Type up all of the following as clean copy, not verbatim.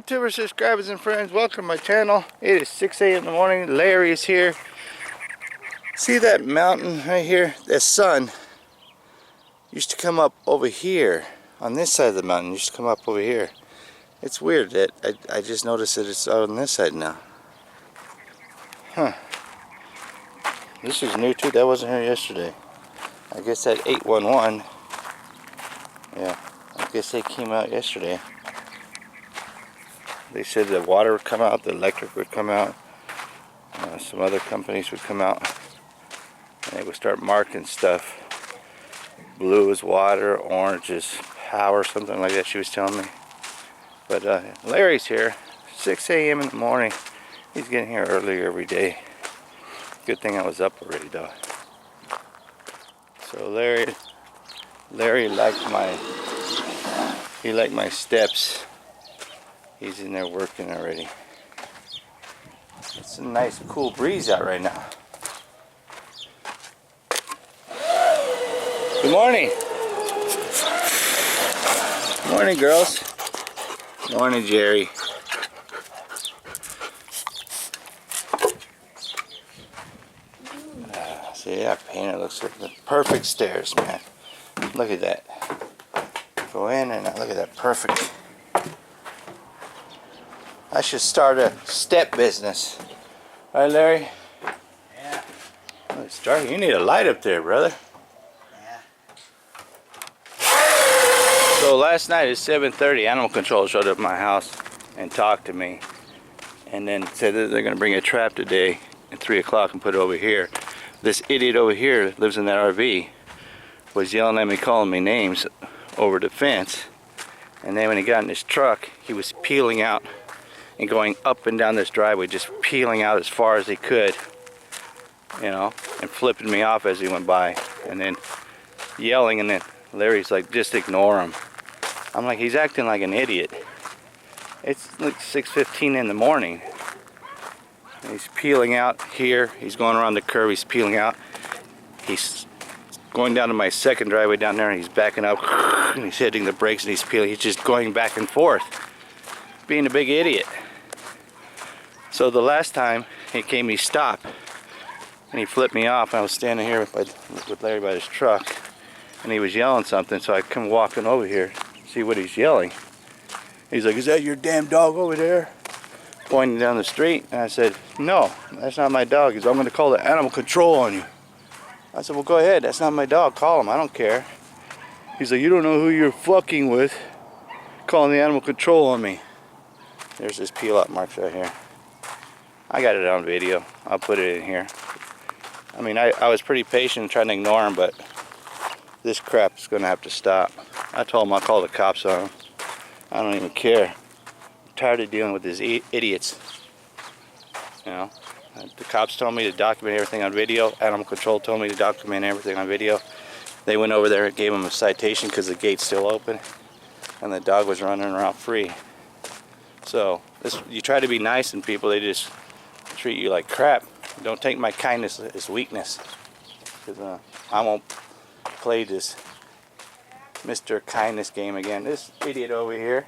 YouTubers, subscribers, and friends, welcome to my channel. It is 6 a.m. in the morning. Larry is here. See that mountain right here? The sun used to come up over here. On this side of the mountain, used to come up over here. It's weird that I just noticed that it's out on this side now. Huh. This is new too. That wasn't here yesterday. I guess that 811. Yeah, I guess they came out yesterday. They said the water would come out, the electric would come out, some other companies would come out, and they would start marking stuff. Blue is water, orange is power, something like that she was telling me. But Larry's here, 6 a.m. in the morning. He's getting here early every day. Good thing I was up already though. So Larry liked my steps. He's in there working already. It's a nice cool breeze out right now. Good morning. Morning, girls. Morning, Jerry. See that painter looks like the perfect stairs, man. Look at that. Go in and look at that perfect. I should start a step business. Right, Larry? Yeah. Oh, it's dark. You need a light up there, brother. Yeah. So last night at 7:30, animal control showed up at my house and talked to me. And then said that they're going to bring a trap today at 3 o'clock and put it over here. This idiot over here that lives in that RV was yelling at me, calling me names over the fence. And then when he got in his truck, he was peeling out and going up and down this driveway, just peeling out as far as he could, you know, and flipping me off as he went by, and then yelling. And then Larry's like, just ignore him. I'm like, he's acting like an idiot. It's like 6:15 in the morning. And he's peeling out here. He's going around the curve. He's peeling out. He's going down to my second driveway down there, and he's backing up, and he's hitting the brakes, and he's peeling. He's just going back and forth, being a big idiot. So the last time he came, he stopped and he flipped me off. I was standing here with Larry by his truck, and he was yelling something, so I come walking over here to see what he's yelling. He's like, "Is that your damn dog over there?" Pointing down the street. And I said, "No, that's not my dog." He's like, "I'm going to call the animal control on you." I said, "Well, go ahead, that's not my dog, call him, I don't care." He's like, "You don't know who you're fucking with, calling the animal control on me." There's his peel out marks right here. I got it on video. I'll put it in here. I mean, I was pretty patient trying to ignore him, but this crap is going to have to stop. I told him I'll call the cops on him. I don't even care. I'm tired of dealing with these idiots. You know, the cops told me to document everything on video. Animal control told me to document everything on video. They went over there and gave him a citation because the gate's still open, and the dog was running around free. So you try to be nice, and people, they just treat you like crap. Don't take my kindness as weakness, because I won't play this Mr. Kindness game again. This idiot over here.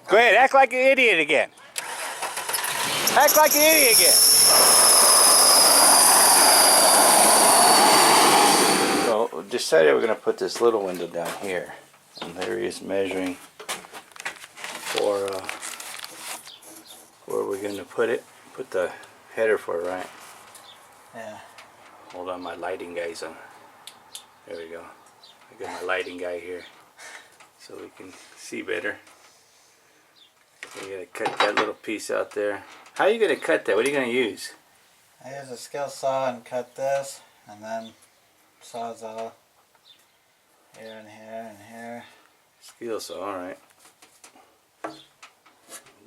Go ahead, act like an idiot again. Act like an idiot again. So decided we're going to put this little window down here, and Larry is measuring for where we're going to put it. Put the header for it, right? Yeah. Hold on, my lighting guy's on. There we go. I got my lighting guy here so we can see better. So you gotta cut that little piece out there. How are you gonna cut that? What are you gonna use? I use a skill saw and cut this, and then sawzall here and here and here. Skill saw, alright.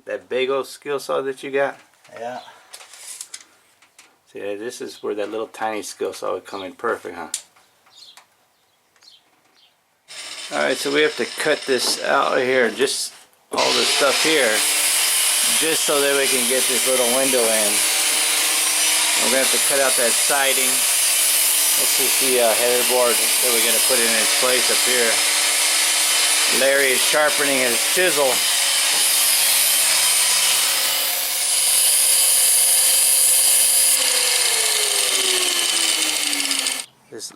That big old skill saw that you got? Yeah. See, this is where that little tiny skill saw would come in perfect, huh? Alright, so we have to cut this out here, just all this stuff here, just so that we can get this little window in. We're going to have to cut out that siding. This is the header board that we're going to put in its place up here. Larry is sharpening his chisel.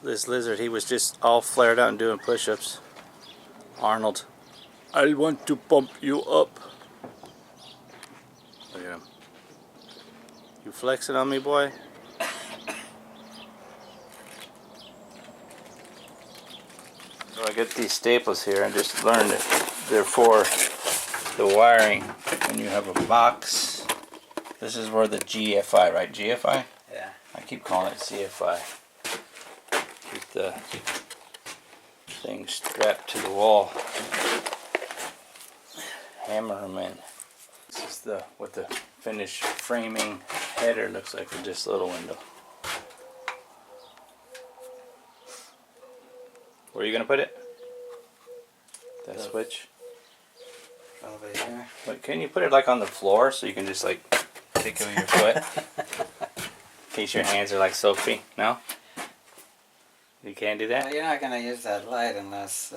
This lizard, he was just all flared out and doing push-ups. Arnold, I want to pump you up. Look at him. You flexing on me, boy? So I get these staples here and just learned that they're for the wiring. When you have a box, this is where the GFI, right? GFI? Yeah. I keep calling it CFI. Keep the thing strapped to the wall. Hammer them in. This is what the finished framing header looks like with this little window. Where are you gonna put it? That switch? Over here. Wait, can you put it like on the floor so you can just like kick it with your foot? In case your hands are like soapy? No? You can't do that? Well, you're not going to use that light unless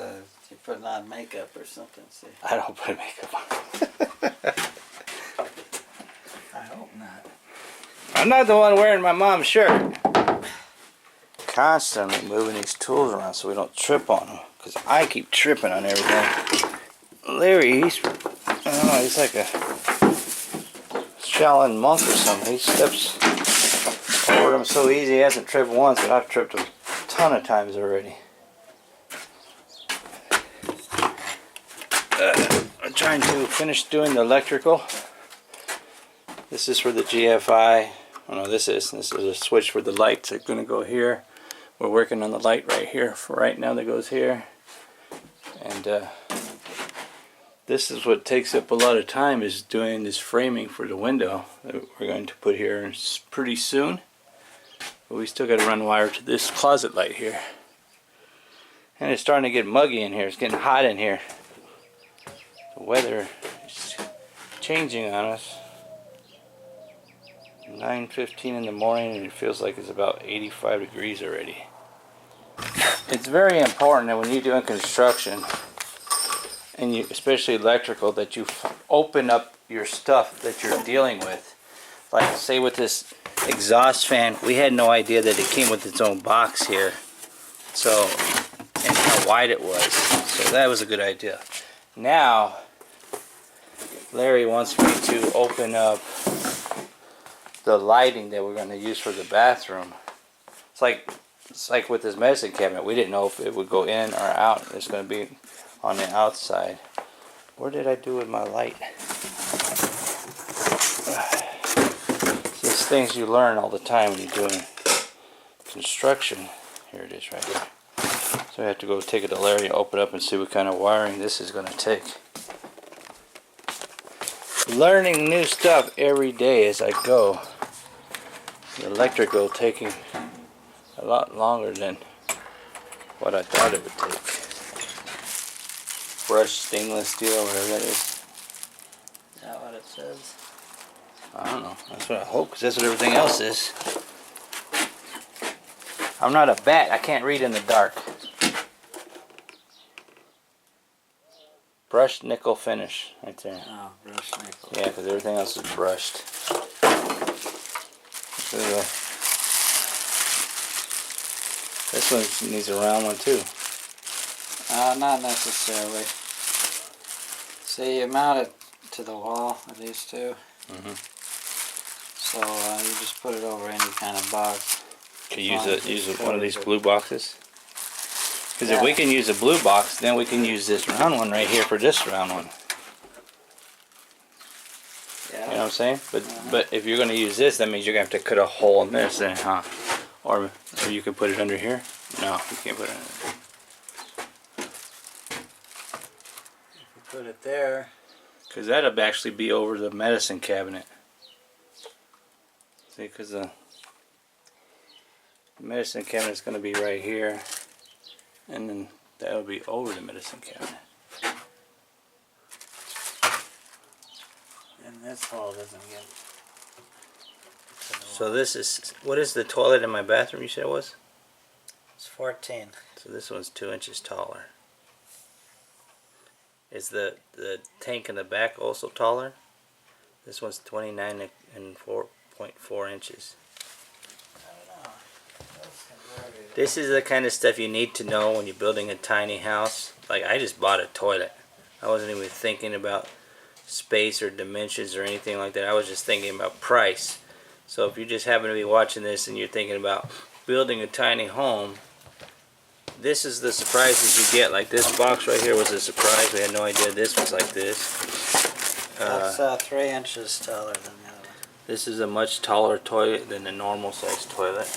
you're putting on makeup or something, see? I don't put makeup on. I hope not. I'm not the one wearing my mom's shirt. Constantly moving these tools around so we don't trip on them. Because I keep tripping on everything. Larry, I don't know, he's like a Shaolin monk or something. He steps over them so easy. He hasn't tripped once, but I've tripped a ton of times already. I'm trying to finish doing the electrical. This is for the GFI. Oh no, this is a switch for the lights. They're going to go here. We're working on the light right here for right now that goes here. And this is what takes up a lot of time, is doing this framing for the window that we're going to put here pretty soon. But we still got to run wire to this closet light here. And it's starting to get muggy in here. It's getting hot in here. The weather is changing on us. 9:15 in the morning and it feels like it's about 85 degrees already. It's very important that when you're doing construction, and especially electrical, that you open up your stuff that you're dealing with. Like say with this exhaust fan, we had no idea that it came with its own box here. So, and how wide it was. So that was a good idea. Now, Larry wants me to open up the lighting that we're going to use for the bathroom. It's like with this medicine cabinet. We didn't know if it would go in or out. It's going to be on the outside. Where did I do with my light? These things you learn all the time when you're doing construction. Here it is right here. So I have to go take it to Larry and open up and see what kind of wiring this is going to take. Learning new stuff every day as I go. The electrical taking a lot longer than what I thought it would take. Brushed stainless steel, whatever that is. Is that what it says? I don't know. That's what I hope, because that's what everything else is. I'm not a bat. I can't read in the dark. Brushed nickel finish, right there. Oh, brushed nickel. Yeah, because everything else is brushed. This one needs a round one too. Not necessarily. See, you mount it to the wall with these two. So you just put it over any kind of box. Can you use one of these blue boxes? Because if we can use a blue box, then we can use this round one right here for this round one. Yeah. You know what I'm saying? But if you're going to use this, that means you're going to have to cut a hole in this then, huh? Or you can put it under here? No, you can't put it under there. If you put it there. Because that'll actually be over the medicine cabinet. See, because the medicine cabinet is going to be right here. And then that'll be over the medicine cabinet. And this hole doesn't get. So this is, what is the toilet in my bathroom you said it was? It's 14. So this one's 2 inches taller. Is the tank in the back also taller? This one's 29 and 4.4 inches. I don't know. Those can vary. This is the kind of stuff you need to know when you're building a tiny house. Like, I just bought a toilet. I wasn't even thinking about space or dimensions or anything like that. I was just thinking about price. So if you just happen to be watching this and you're thinking about building a tiny home, this is the surprises you get. Like, this box right here was a surprise. We had no idea this was like this. That's 3 inches taller than the other one. This is a much taller toilet than a normal size toilet.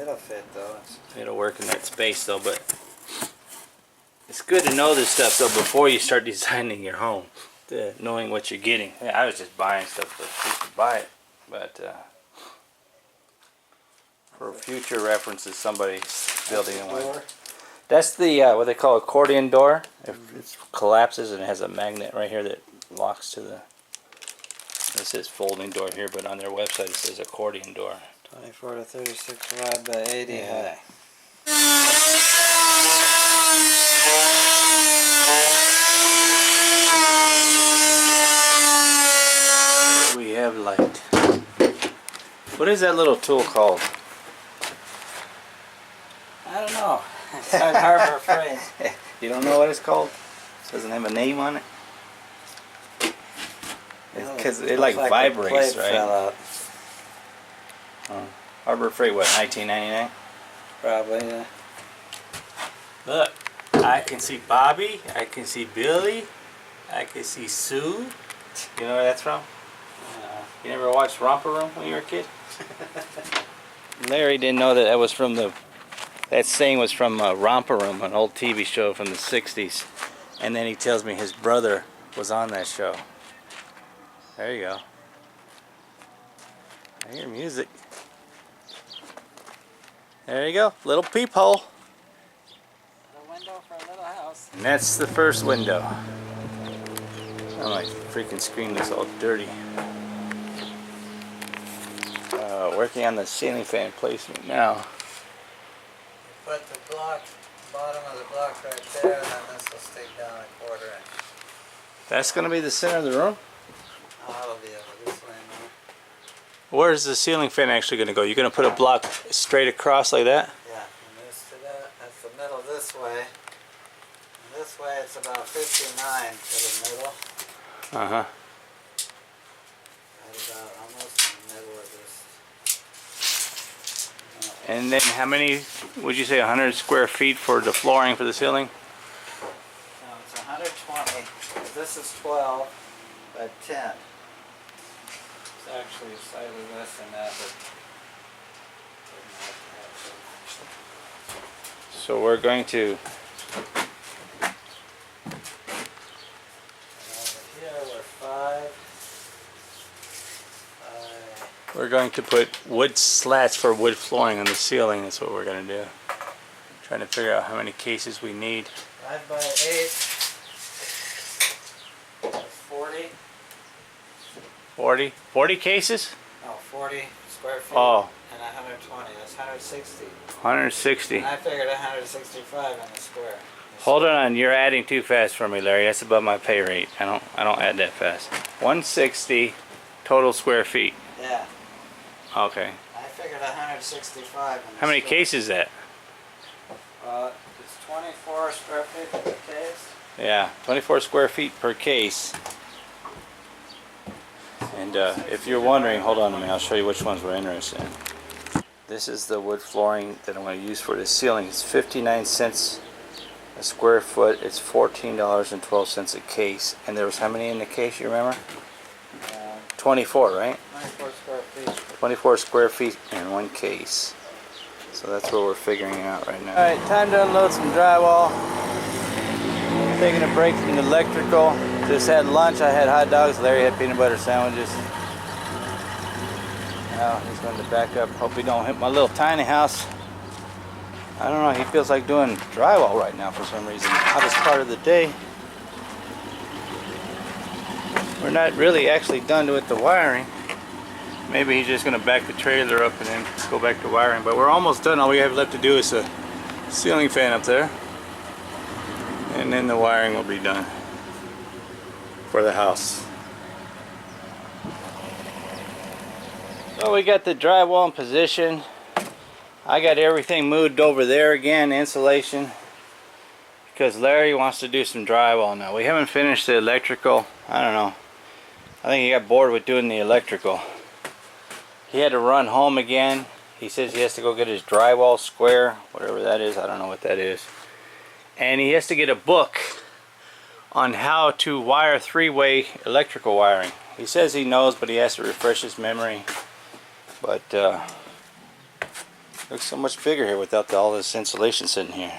It'll fit though. It'll work in that space though, but it's good to know this stuff though before you start designing your home. Knowing what you're getting. Yeah, I was just buying stuff to buy it, but for future references, somebody's building one. That's the what they call accordion door. If it collapses and it has a magnet right here that locks to the. This says folding door here, but on their website it says accordion door. 24 to 36 wide by 80 high. We have light. What is that little tool called? I don't know. It's on Harbor Freight. You don't know what it's called? It doesn't have a name on it? Because it like vibrates, right? Fell out. Harbor Freight, what, 1999? Probably, yeah. Look, I can see Bobby, I can see Billy, I can see Sue. You know where that's from? You never watched Romper Room when you were a kid? Larry didn't know that that was from that saying was from Romper Room, an old TV show from the 60s. And then he tells me his brother was on that show. There you go. I hear music. There you go, little peephole. A window for a little house. And that's the first window. Oh, my freaking screen looks all dirty. Working on the ceiling fan placement now. Put the block, bottom of the block right there, and then this will stick down a 1/4 inch. That's going to be the center of the room? Oh, it'll be over this way now. Where's the ceiling fan actually going to go? You're going to put a block straight across like that? Yeah, and this to that, that's the middle this way. And this way it's about 59 to the middle. Uh-huh. Right about almost in the middle of this. And then how many, would you say 100 square feet for the flooring for the ceiling? No, it's 120. This is 12 by 10. It's actually slightly less than that, but So we're going to, put wood slats for wood flooring on the ceiling. That's what we're going to do. Trying to figure out how many cases we need. 5 by 8. 40. 40 cases? No, 40 square feet. Oh. And 120. That's 160. 160. And I figured 165 in the square. Hold on, you're adding too fast for me, Larry. That's above my pay rate. I don't add that fast. 160 total square feet. Yeah. Okay. I figured 165 in the How many square. cases is that? It's 24 square feet per case. Yeah, 24 square feet per case. And if you're wondering, hold on a minute, I'll show you which ones we're interested in. This is the wood flooring that I'm going to use for the ceiling. It's 59 cents a square foot. It's $14.12 a case. And there was how many in the case, you remember? 24, right? 24 square feet. 24 square feet in one case. So that's what we're figuring out right now. Alright, time to unload some drywall. Taking a break from the electrical. Just had lunch. I had hot dogs. Larry had peanut butter sandwiches. Now he's going to back up. Hope he don't hit my little tiny house. I don't know. He feels like doing drywall right now for some reason. Hottest part of the day. We're not really actually done with the wiring. Maybe he's just going to back the trailer up and then go back to wiring. But we're almost done. All we have left to do is a ceiling fan up there. And then the wiring will be done. for the house. So we got the drywall in position. I got everything moved over there again, insulation, because Larry wants to do some drywall now. We haven't finished the electrical. I don't know. I think he got bored with doing the electrical. He had to run home again. He says he has to go get his drywall square, whatever that is. I don't know what that is. And he has to get a book on how to wire three-way electrical wiring. He says he knows, but he has to refresh his memory. But looks so much bigger here without all this insulation sitting here.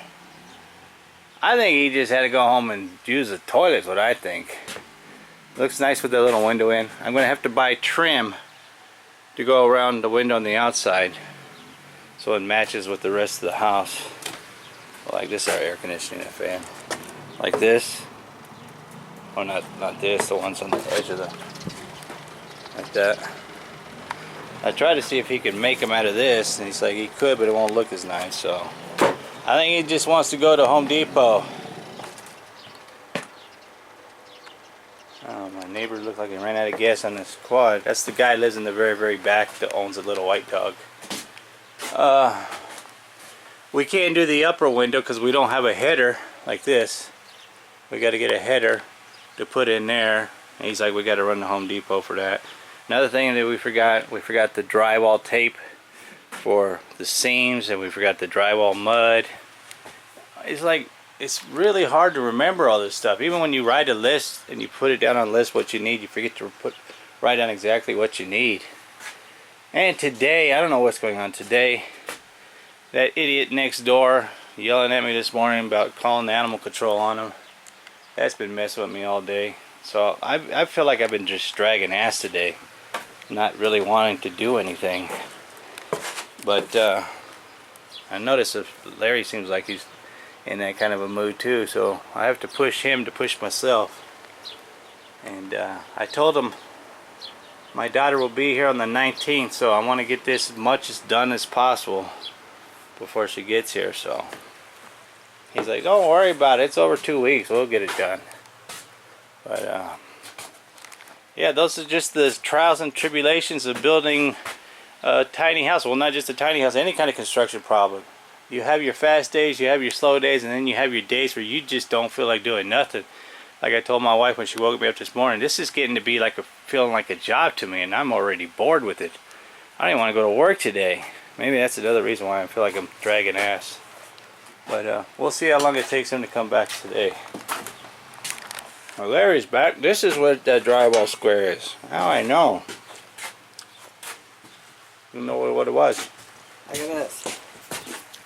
I think he just had to go home and use the toilet, is what I think. Looks nice with that little window in. I'm going to have to buy trim to go around the window on the outside so it matches with the rest of the house. Like this, our air conditioning fan. Like this. Oh, not this, the ones on the edge of the... Like that. I tried to see if he could make them out of this, and he's like he could, but it won't look as nice, so... I think he just wants to go to Home Depot. Oh, my neighbor looked like he ran out of gas on this quad. That's the guy who lives in the very, very back that owns a little white dog. We can't do the upper window because we don't have a header like this. We got to get a header to put in there. And he's like, we got to run to Home Depot for that. Another thing that we forgot the drywall tape for the seams, and we forgot the drywall mud. It's like, it's really hard to remember all this stuff. Even when you write a list and you put it down on a list what you need, you forget to write down exactly what you need. And today, I don't know what's going on today. That idiot next door yelling at me this morning about calling the animal control on him. That's been messing with me all day. So I feel like I've been just dragging ass today, not really wanting to do anything. But I noticed that Larry seems like he's in that kind of a mood too, so I have to push him to push myself. And I told him my daughter will be here on the 19th, so I want to get this as much as done as possible before she gets here. So he's like, don't worry about it, it's over 2 weeks, we'll get it done. But yeah, those are just the trials and tribulations of building a tiny house. Well, not just a tiny house, any kind of construction problem. You have your fast days, you have your slow days, and then you have your days where you just don't feel like doing nothing. Like I told my wife when she woke me up this morning, this is getting to be like feeling like a job to me, and I'm already bored with it. I don't even want to go to work today. Maybe that's another reason why I feel like I'm dragging ass. But we'll see how long it takes him to come back today. Well, Larry's back. This is what that drywall square is. Now I know. You know what it was. Look at this.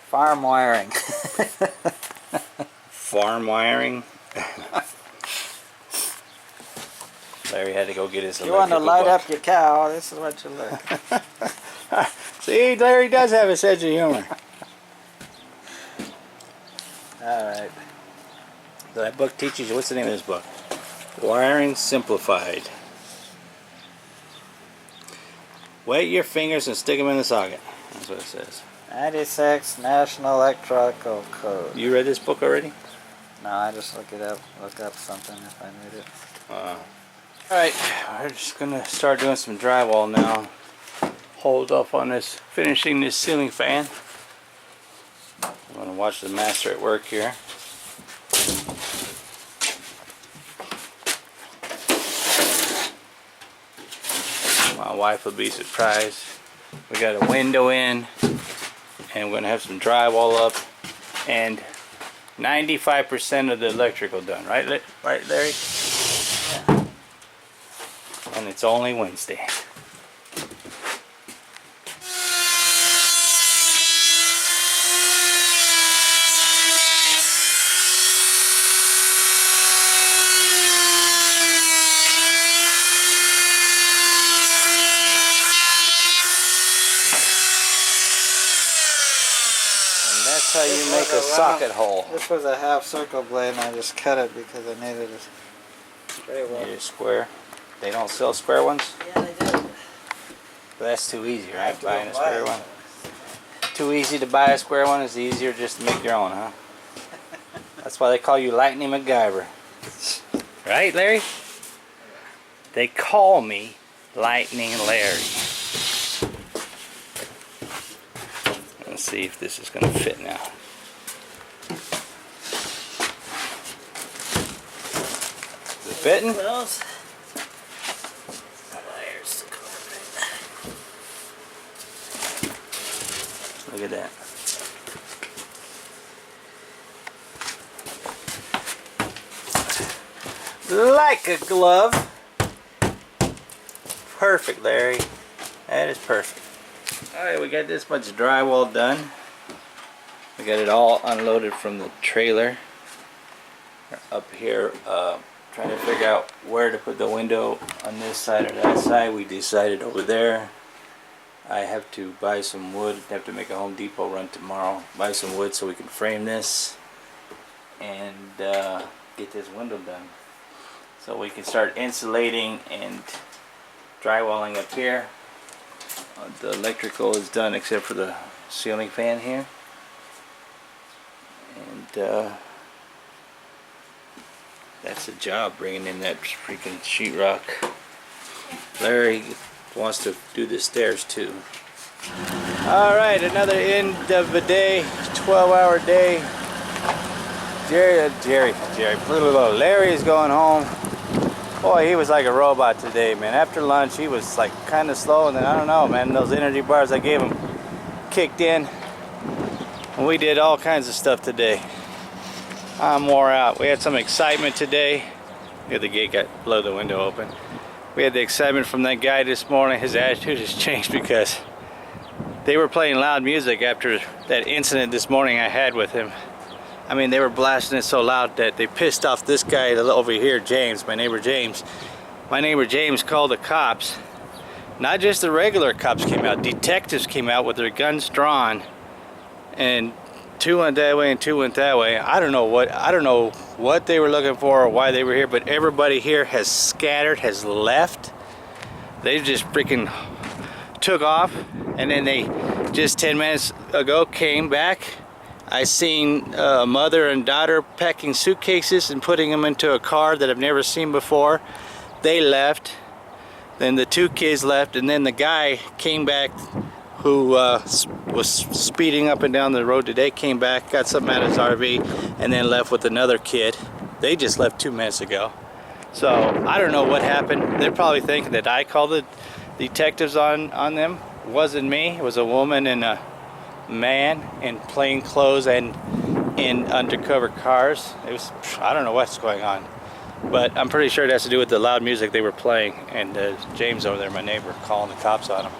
Farm wiring. Farm wiring. Larry had to go get his If you want to light book. up your cow, this is what you look. See, Larry does have a sense of humor. Alright. So that book teaches you, what's the name of this book? Wiring Simplified. Wet your fingers and stick them in the socket. That's what it says. 96 National Electrical Code. You read this book already? No, I just look up something if I need it. Alright, we're just going to start doing some drywall now. Hold off on this, finishing this ceiling fan. I'm going to watch the master at work here. My wife will be surprised. We got a window in, and we're going to have some drywall up, and 95% of the electrical done. Right, Larry? Yeah. And it's only Wednesday. That's how you make a socket hole. This was a half circle blade and I just cut it because I needed it straight one. Need a square. They don't sell square ones? Yeah, they do. But that's too easy, right? Buying a square one. Too easy to buy a square one, is easier just to make your own, huh? That's why they call you Lightning MacGyver. Right, Larry? They call me Lightning Larry. Let's see if this is going to fit now. Is it fitting? Close. Look at that. Like a glove. Perfect, Larry. That is perfect. Alright, we got this much drywall done. We got it all unloaded from the trailer. We're up here trying to figure out where to put the window on this side or that side. We decided over there. I have to buy some wood. I have to make a Home Depot run tomorrow. Buy some wood so we can frame this and get this window done. So we can start insulating and drywalling up here. The electrical is done except for the ceiling fan here. And that's the job, bringing in that freaking sheetrock. Larry wants to do the stairs too. Alright, another end of the day, 12-hour day. Larry is going home. Boy, he was like a robot today, man. After lunch, he was like kind of slow, and then I don't know, man, those energy bars I gave him kicked in. And we did all kinds of stuff today. I'm wore out. We had some excitement today. Here, the gate blew the window open. We had the excitement from that guy this morning. His attitude has changed because they were playing loud music after that incident this morning I had with him. I mean, they were blasting it so loud that they pissed off this guy over here, James, my neighbor James. My neighbor James called the cops. Not just the regular cops came out, detectives came out with their guns drawn, and two went that way and two went that way. I don't know what they were looking for or why they were here, but everybody here has scattered, has left. They just freaking took off, and then they just 10 minutes ago came back. I seen a mother and daughter packing suitcases and putting them into a car that I've never seen before. They left, then the two kids left, and then the guy came back who was speeding up and down the road today, came back, got something out of his RV, and then left with another kid. They just left 2 minutes ago. So I don't know what happened. They're probably thinking that I called the detectives on them. It wasn't me. It was a woman and a man in plain clothes and in undercover cars. It was, I don't know what's going on, but I'm pretty sure it has to do with the loud music they were playing, and James over there, my neighbor, calling the cops on him.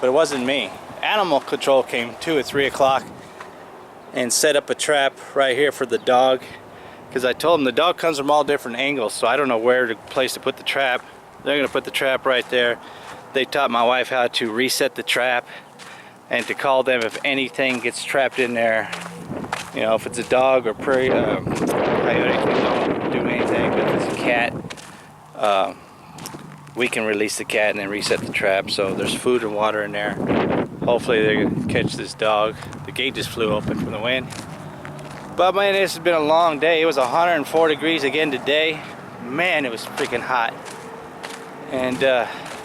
But it wasn't me. Animal control came 2 or 3 o'clock and set up a trap right here for the dog, because I told them the dog comes from all different angles, so I don't know where to place to put the trap. They're gonna put the trap right there. They taught my wife how to reset the trap and to call them if anything gets trapped in there. You know, if it's a dog or coyote, don't do anything, but if it's a cat, we can release the cat and then reset the trap. So there's food and water in there. Hopefully they're gonna catch this dog. The gate just flew open from the wind. But man, this has been a long day. It was 104 degrees again today. Man, it was freaking hot. And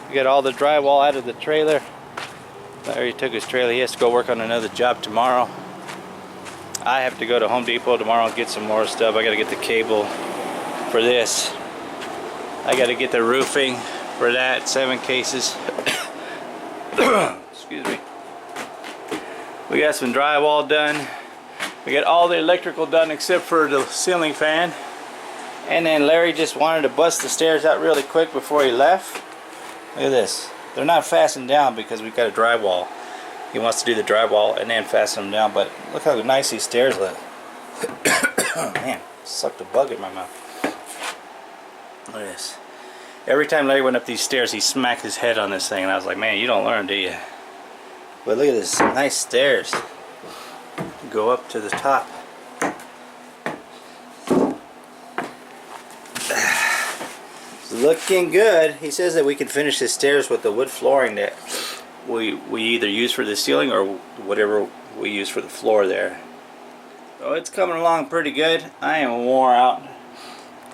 we got all the drywall out of the trailer. Larry took his trailer. He has to go work on another job tomorrow. I have to go to Home Depot tomorrow and get some more stuff. I gotta get the cable for this. I gotta get the roofing for that, 7 cases. Excuse me. We got some drywall done. We got all the electrical done except for the ceiling fan. And then Larry just wanted to bust the stairs out really quick before he left. Look at this. They're not fastened down because we've got a drywall. He wants to do the drywall and then fasten them down, but look how nice these stairs look. Man, sucked a bug in my mouth. Look at this. Every time Larry went up these stairs, he smacked his head on this thing, and I was like, man, you don't learn, do you? But look at this, nice stairs. Go up to the top. Looking good. He says that we can finish the stairs with the wood flooring that we either use for the ceiling or whatever we use for the floor there. So it's coming along pretty good. I am wore out.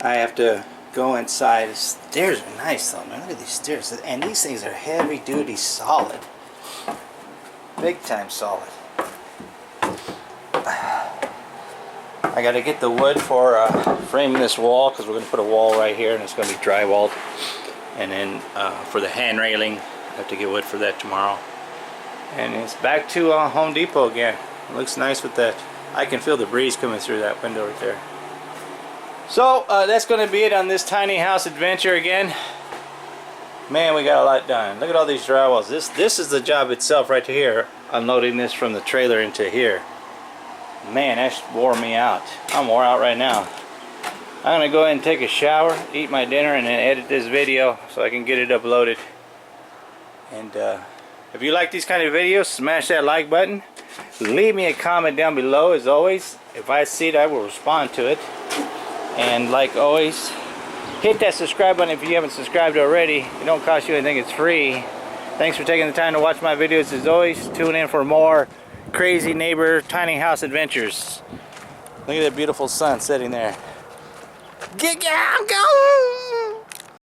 I have to go inside. The stairs are nice though, man. Look at these stairs. And these things are heavy duty solid. Big time solid. I gotta get the wood for framing this wall, because we're gonna put a wall right here and it's gonna be drywalled. And then for the hand railing, I have to get wood for that tomorrow. And it's back to Home Depot again. It looks nice with that. I can feel the breeze coming through that window right there. So that's going to be it on this tiny house adventure again. Man, we got a lot done. Look at all these drywalls. This is the job itself right here. Unloading this from the trailer into here. Man, that wore me out. I'm wore out right now. I'm going to go ahead and take a shower, eat my dinner, and then edit this video so I can get it uploaded. And if you like these kind of videos, smash that like button. Leave me a comment down below. As always, if I see it, I will respond to it. And like always, hit that subscribe button if you haven't subscribed already. It don't cost you anything, it's free. Thanks for taking the time to watch my videos. As always, tune in for more crazy neighbor tiny house adventures. Look at that beautiful sun setting there. Get down, go!